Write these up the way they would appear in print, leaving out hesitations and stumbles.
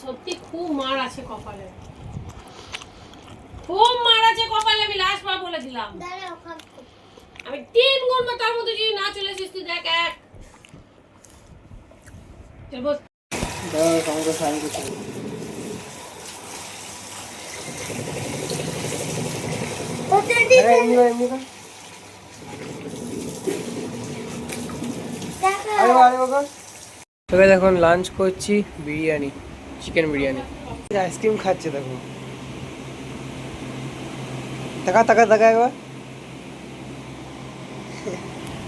সত্যি খুব মার আছে কপালে, খুব মার আছে কপালে। আমি লাস্ট বার বলে দিলাম, আমি 3 গুনবো, তার মধ্যে যদি না চলে আসিস তুই দেখ। এক চল বস। দাঁড়া আমাকে সাইন করতে হবে। আরে এমনি কর, এমনি কর। আরে কর। তবে এখন লাঞ্চ করছি বিরিয়ানি, চিকেন বিরিয়ানি। আইসক্রিম খাচ্ছে দেখো, তাকা তাকা তাকা একবার।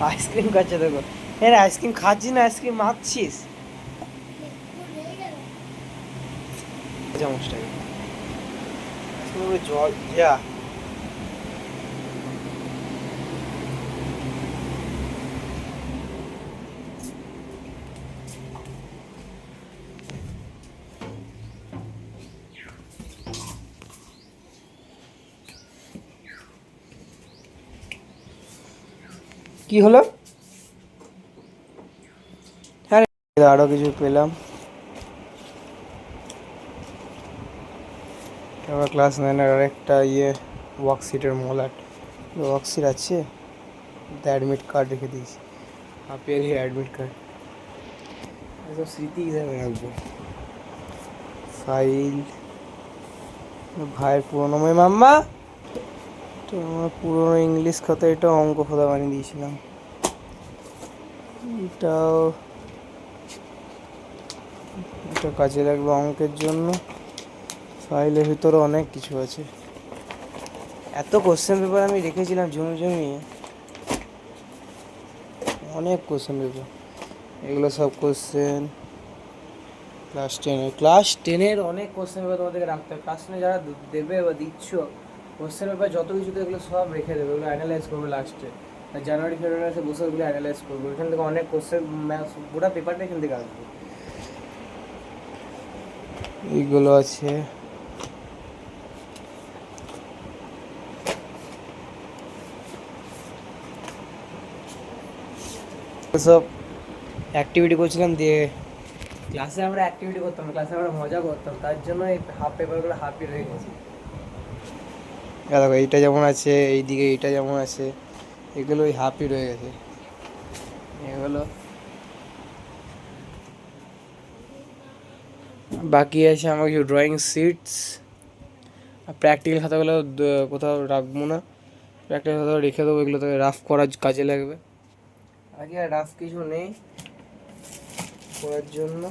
আইসক্রিম খাচ্ছে দেখো। হ্যাঁ আইসক্রিম খাচ্ছিস না, আইসক্রিম মাখছিস। চামচটাকে জল যা। কি হলো? হ্যাঁ আরো কিছু পেলাম। আমার ক্লাস 9-এর আরেকটা ওয়ার্কশিটের মলাট ওয়ার্কশিট আছে, অ্যাডমিট কার্ড রেখে দিয়েছি, হাফ ইয়ারলি অ্যাডমিট কার্ড। এসব স্মৃতি হিসাবে রাখবো। ফাইল, ভাইয়ের পুরোনো মাম্মা, তো আমার পুরোনো ইংলিশ খাতা, এটা অঙ্ক খাতা বানিয়ে দিয়েছিলাম। এটাও এটা কাজে লাগবে অঙ্কের জন্য। ফাইলের ভিতরে অনেক কিছু আছে। এত কোশ্চেন পেপার আমি রেখেছিলাম জমিয়ে, অনেক কোশ্চেন পেপার। এগুলো সব কোশ্চেন ক্লাস টেনের অনেক কোশ্চেন পেপার তোমাদেরকে রাখতে হবে। ক্লাস 10 যারা দেবে বা দিচ্ছ কোশ্চেন পেপার যত কিছু তো এগুলো সব রেখে দেবে, ওগুলো অ্যানালাইজ করবে লাস্টে। জানুয়ারি ফেব্রুয়ারিতে বসে ওগুলো অ্যানালাইজ করবো। এখান থেকে অনেক কোশ্চেন, গোটা পেপারটা এখান থেকে আসবে। এইগুলো আছে। সব অ্যাক্টিভিটি করছিলাম, দিয়ে ক্লাসে আমরা অ্যাক্টিভিটি করতাম, ক্লাসে আমরা মজা করতাম, তার জন্য এই হাফ পেপারগুলো হাফই রয়ে গেছে। দেখো এইটা যেমন আছে, এইদিকে এইটা যেমন আছে, এগুলো ওই হাফই রয়ে গেছে। এগুলো বাকি আছে আমার কিছু ড্রয়িং শিটস। আর প্র্যাকটিক্যাল খাতাগুলো কোথাও রাখবো না, প্র্যাকটিক্যাল খাতাগুলো রেখে দেবো, এগুলো তো রাফ করার কাজে লাগবে। আগে আর রাফ কিছু নেই করার জন্য,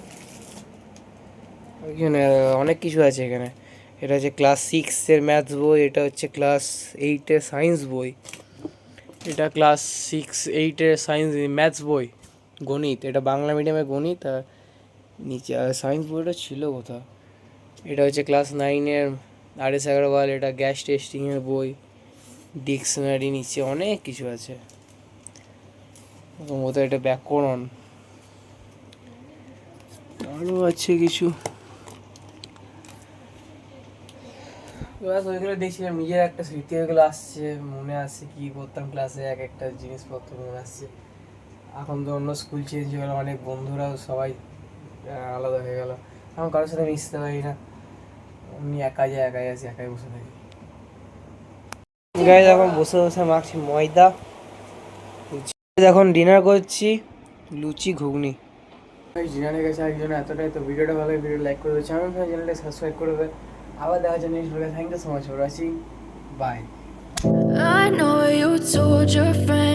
এখানে অনেক কিছু আছে। এখানে এটা হচ্ছে ক্লাস 6-এর ম্যাথস বই, এটা হচ্ছে ক্লাস 8-এর সায়েন্স বই, এটা ক্লাস 6-8-এর সায়েন্স ম্যাথস বই, গণিত, এটা বাংলা মিডিয়ামের গণিত। আর নিচে আর সায়েন্স বইটা ছিল কোথাও। এটা হচ্ছে ক্লাস 9-এর RS আগরওয়াল, এটা গ্যাস টেস্টিংয়ের বই, ডিকশনারি, নিচে অনেক কিছু আছে। ওটা এটা ব্যাকরণ, আরও আছে কিছু। এবার ওইগুলো দেখছিলাম, নিজের একটা স্মৃতি ওইগুলো আসছে, মনে আসছে কী করতাম ক্লাসে, এক একটা জিনিসপত্র মনে আসছে। এখন তো অন্য স্কুল চেঞ্জ হয়ে গেলো, অনেক বন্ধুরাও সবাই আলাদা হয়ে গেল, এখন কারোর সাথে মিশতে পারি না, এমনি একাই আছি, একাই বসে থাকি। গাইজ এখন বসে বসে মাখছি ময়দা। এখন ডিনার করছি লুচি ঘুগনি। ডিনারে গেছে একজন, এতটাই তো ভিডিওটা ভালো, ভিডিও লাইক করবে, চ্যানেলটা সাবস্ক্রাইব করবে। আবার দেখা যাচ্ছে next video. Thank you so much for watching, bye. I know you told your friends